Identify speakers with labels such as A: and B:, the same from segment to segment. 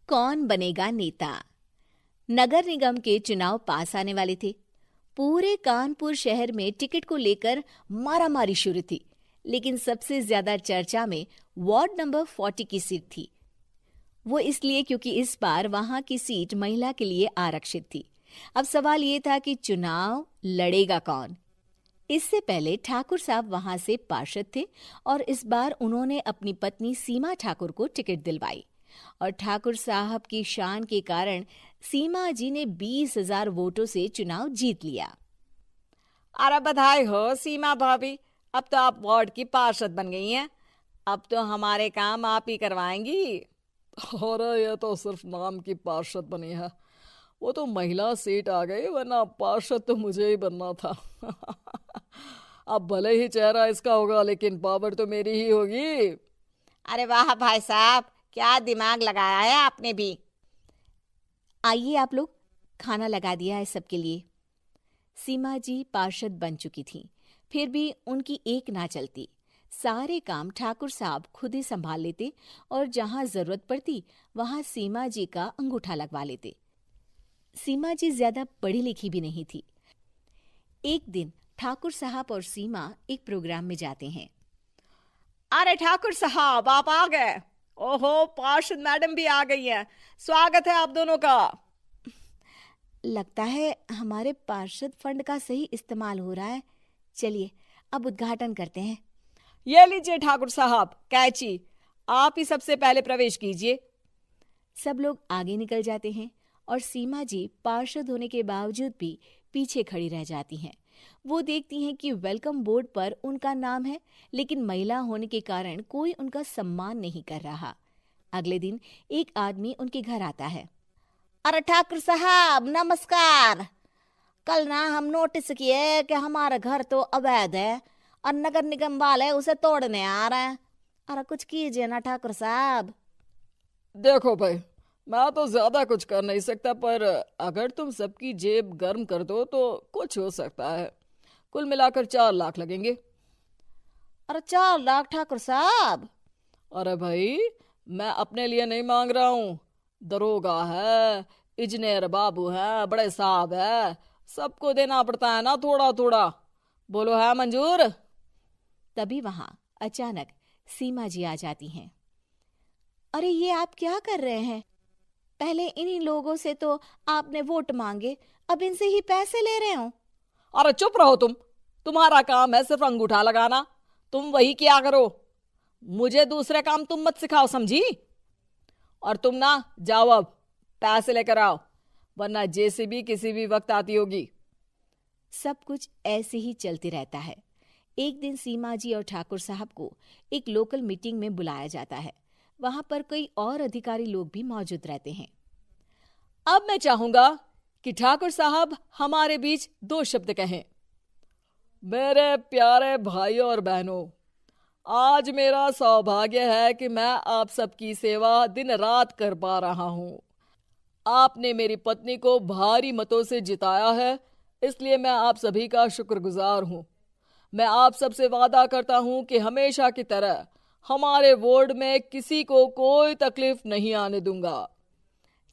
A: कौन बनेगा नेता। नगर निगम के चुनाव पास आने वाले थे। पूरे कानपुर शहर में टिकट को लेकर मारामारी शुरू थी, लेकिन सबसे ज्यादा चर्चा में वार्ड नंबर 40 की सीट थी। वो इसलिए क्योंकि इस बार वहां की सीट महिला के लिए आरक्षित थी। अब सवाल ये था कि चुनाव लड़ेगा कौन। इससे पहले ठाकुर साहब वहां से पार्षद थे और इस बार उन्होंने अपनी पत्नी सीमा ठाकुर को टिकट दिलवाई और ठाकुर साहब की शान के कारण सीमा जी ने 20,000 वोटों से चुनाव जीत लिया।
B: अरे बधाई हो सीमा भाभी, अब तो आप वार्ड की पार्षद बन गई हैं। अब तो हमारे काम आप ही करवाएंगी।
C: अरे ये तो सिर्फ नाम की पार्षद बनी है, वो तो महिला सीट आ गई, वरना पार्षद तो मुझे ही बनना था। अब भले ही चेहरा इसका होगा, लेकिन पावर तो मेरी ही होगी।
B: अरे वाह भाई साहब, क्या दिमाग लगाया है आपने भी।
A: आइए आप लोग, खाना लगा दिया है सबके लिए। सीमा जी पार्षद बन चुकी थीं, फिर भी उनकी एक ना चलती। सारे काम ठाकुर साहब खुद ही संभाल लेते और जहां जरूरत पड़ती वहां सीमा जी का अंगूठा लगवा लेते। सीमा जी ज्यादा पढ़ी लिखी भी नहीं थी। एक दिन ठाकुर साहब और सीमा एक प्रोग्राम में जाते हैं।
B: अरे ठाकुर साहब, आप आ गए। ओहो, पार्षद मैडम भी आ गई हैं। स्वागत है आप दोनों का।
A: लगता है हमारे पार्षद फंड का सही इस्तेमाल हो रहा है। चलिए अब उद्घाटन करते हैं।
B: ये लीजिए ठाकुर साहब कैची, आप ही सबसे पहले प्रवेश कीजिए।
A: सब लोग आगे निकल जाते हैं और सीमा जी पार्षद होने के बावजूद भी पीछे खड़ी रह जाती हैं। वो देखती हैं कि वेलकम बोर्ड पर उनका नाम है, लेकिन महिला होने के कारण कोई उनका सम्मान नहीं कर रहा। अगले दिन एक आदमी उनके घर आता है।
B: अरे ठाकुर साहब नमस्कार। कल ना हम नोटिस किए कि हमारा घर तो अवैध है और नगर निगम वाले उसे तोड़ने आ रहे हैं। अरे कुछ कीजिए ना ठाकुर साहब।
C: देखो भाई, मैं तो ज्यादा कुछ कर नहीं सकता, पर अगर तुम सबकी जेब गर्म कर दो तो कुछ हो सकता है। कुल मिलाकर 4 लाख लगेंगे।
B: अरे 4 लाख ठाकुर साहब?
C: अरे भाई, मैं अपने लिए नहीं मांग रहा हूँ। दरोगा है, इंजीनियर बाबू है, बड़े साहब है, सबको देना पड़ता है ना थोड़ा थोड़ा। बोलो है मंजूर?
A: तभी वहां अचानक सीमा जी आ जाती हैं। अरे ये आप क्या कर रहे हैं? पहले इन्हीं लोगों से तो आपने वोट मांगे, अब इनसे ही पैसे ले रहे हो।
C: अरे चुप रहो तुम, तुम्हारा काम है सिर्फ अंगूठा लगाना, तुम वही किया करो। मुझे दूसरे काम तुम मत सिखाओ, समझी? और तुम ना जाओ, अब पैसे लेकर आओ, वरना जेसीबी किसी भी वक्त आती होगी।
A: सब कुछ ऐसे ही चलते रहता है। एक दिन सीमा जी और ठाकुर साहब को एक लोकल मीटिंग में बुलाया जाता है। वहां पर कई और अधिकारी लोग भी मौजूद रहते हैं।
C: अब मैं चाहूंगा कि ठाकुर साहब हमारे बीच 2 शब्द कहें। मेरे प्यारे भाइयों और बहनों, आज मेरा सौभाग्य है कि मैं आप सबकी सेवा दिन रात कर पा रहा हूं। आपने मेरी पत्नी को भारी मतों से जिताया है, इसलिए मैं आप सभी का शुक्रगुजार हूं। मैं आप सबसे वादा करता हूं कि हमेशा की तरह हमारे वार्ड में किसी को कोई तकलीफ नहीं आने दूंगा।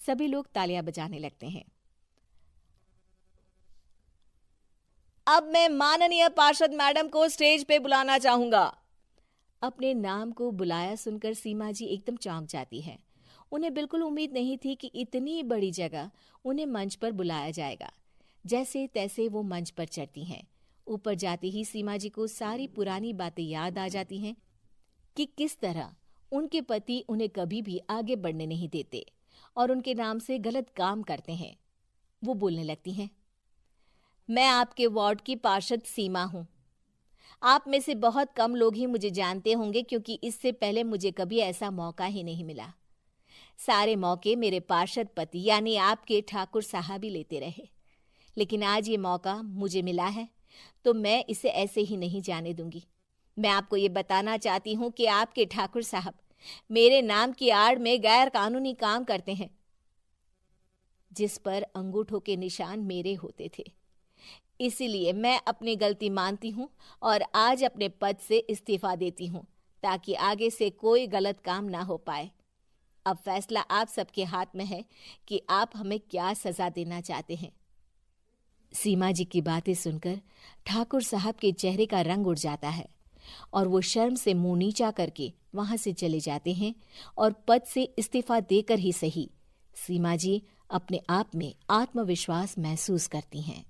A: सभी लोग तालियां बजाने लगते हैं।
B: अब मैं माननीय पार्षद मैडम को स्टेज पे बुलाना चाहूंगा।
A: अपने नाम को बुलाया सुनकर सीमा जी एकदम चौंक जाती है। उन्हें बिल्कुल उम्मीद नहीं थी कि इतनी बड़ी जगह उन्हें मंच पर बुलाया जाएगा। जैसे तैसे वो मंच पर चढ़ती हैं। ऊपर जाते ही सीमा जी को सारी पुरानी बातें याद आ जाती हैं कि किस तरह उनके पति उन्हें कभी भी आगे बढ़ने नहीं देते और उनके नाम से गलत काम करते हैं। वो बोलने लगती हैं।
B: मैं आपके वार्ड की पार्षद सीमा हूं। आप में से बहुत कम लोग ही मुझे जानते होंगे, क्योंकि इससे पहले मुझे कभी ऐसा मौका ही नहीं मिला। सारे मौके मेरे पार्षद पति यानी आपके ठाकुर साहब ही लेते रहे, लेकिन आज ये मौका मुझे मिला है तो मैं इसे ऐसे ही नहीं जाने दूंगी। मैं आपको ये बताना चाहती हूँ कि आपके ठाकुर साहब मेरे नाम की आड़ में गैर कानूनी काम करते हैं, जिस पर अंगूठों के निशान मेरे होते थे। इसीलिए मैं अपनी गलती मानती हूँ और आज अपने पद से इस्तीफा देती हूँ, ताकि आगे से कोई गलत काम ना हो पाए। अब फैसला आप सबके हाथ में है कि आप हमें क्या सजा देना चाहते हैं।
A: सीमा जी की बातें सुनकर ठाकुर साहब के चेहरे का रंग उड़ जाता है और वो शर्म से मुंह नीचा करके वहां से चले जाते हैं और पद से इस्तीफा देकर ही सही सीमा जी अपने आप में आत्मविश्वास महसूस करती हैं।